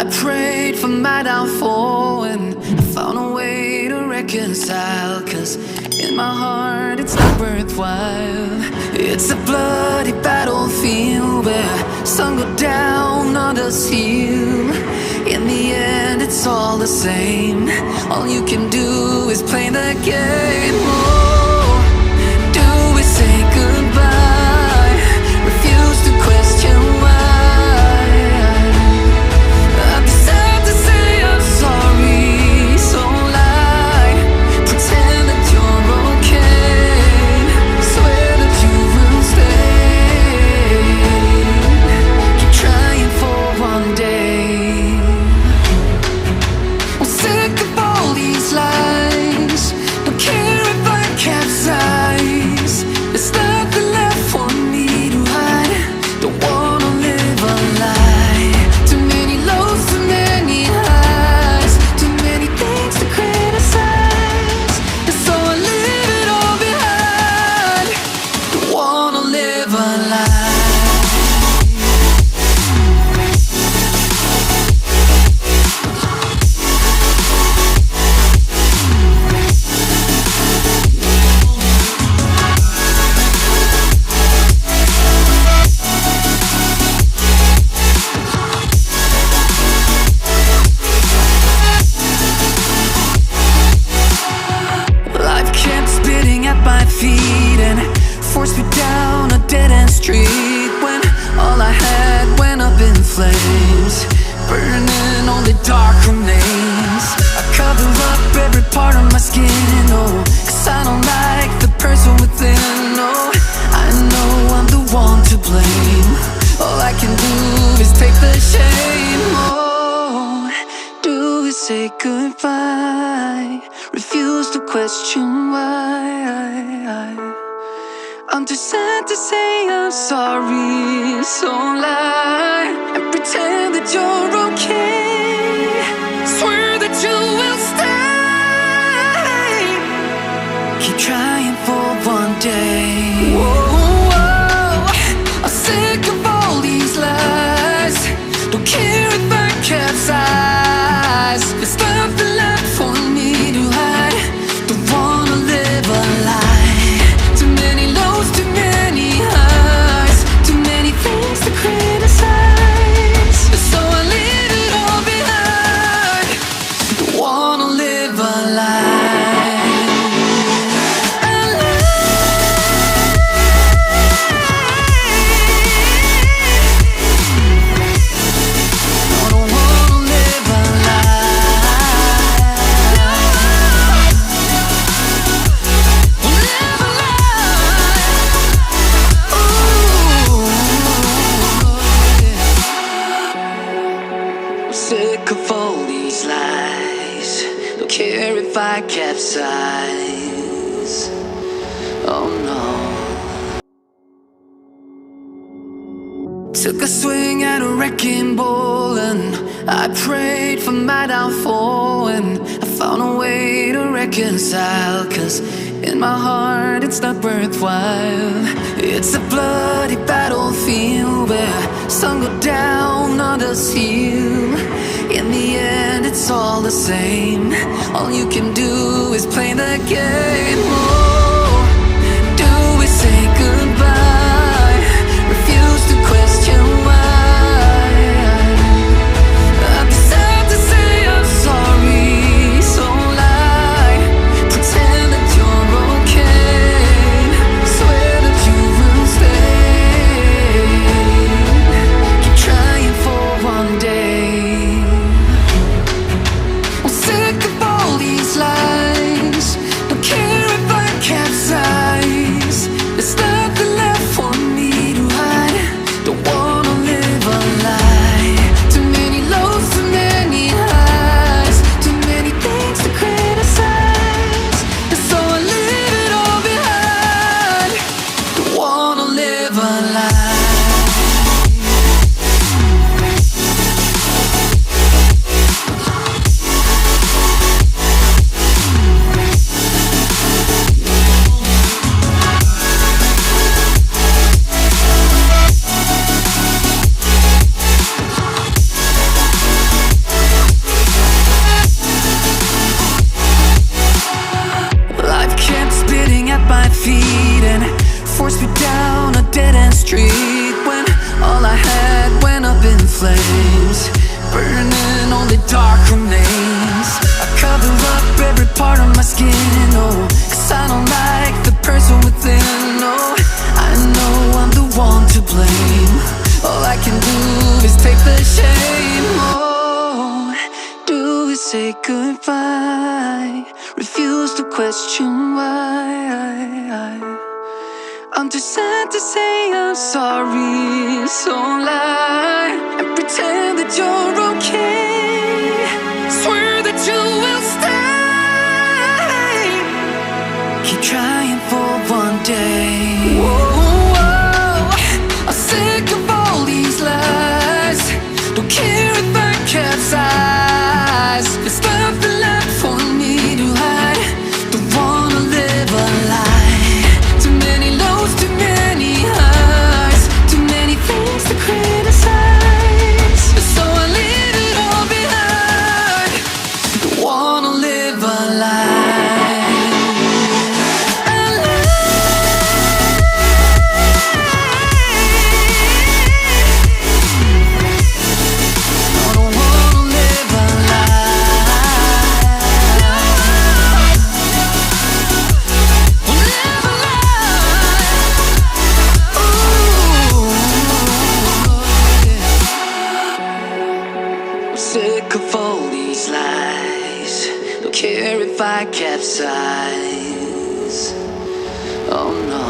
I prayed for my downfall and I found a way to reconcile. Cause in my heart it's not worthwhile. It's a bloody battlefield where some go down, others heal. In the end it's all the same. All you can do is play the game. Oh, do we say goodbye? Refuse to question why. I'd be sad to say I'm sorry, so lie. Pretend that you're okay. Swear that you will stay. Keep trying for one day. I'm sick of all these lies. Don't care if I capsize. There's nothing left for me to hide. Don't wanna live a lie. Too many lows, too many highs. Too many things to criticize. And so I leave it all behind. Don't wanna live a lie. Life kept spitting at my feet and forced me down a dead-end street. When all I had went up in flames, burning only dark remains. I cover up every part of my skin, oh, cause I don't like the person within. Oh, I know I'm the one to blame. All I can do is take the shame. Oh, do we say goodbye? Refuse to question why. I'm too sad to say I'm sorry, so lie and pretend that you're okay. Swear that you will stay. Keep trying for one day. Whoa, I'm sick of all these lies. Don't care if I capsize. There's nothing left for me to hide. Don't wanna live a lie. Too many lows, too many highs. Too many things to criticize. So I leave it all behind. Don't wanna live a lie. A I don't wanna live a lie. Live a lie. Ooh. I'm sick of all these lies. Don't care if I capsize. Oh no. Took a swing at a wrecking ball and I prayed for my downfall. And I found a way to reconcile. Cause in my heart it's not worthwhile. It's a bloody battlefield where some go down, others heal. In the end it's all the same. All you can do is play the game. Oh, do we say goodbye? Refuse to question why. I'd be sad to say I'm sorry, so lie. Pretend that you're okay. Swear that you will stay. Keep trying for one day. I'm sick of all these lies. Don't care if I street when all I had went up in flames, burning only dark remains. I cover up every part of my skin, oh, 'cause I don't like the person within, oh. I know I'm the one to blame. All I can do is take the shame, oh. Do we say goodbye? Refuse to question why. I'm too sad to say I'm sorry, so lie and pretend that you're okay. Swear that you will stay. Keep trying for one day. Whoa, I'm sick of all these lies. Don't care if I capsize. There's nothing left for me to hide. Don't wanna live a lie. Too many lows, too many highs, too many things to criticize. So I leave it all behind. Don't wanna live a lie. Sick of all these lies. Don't care if I capsize. Oh no.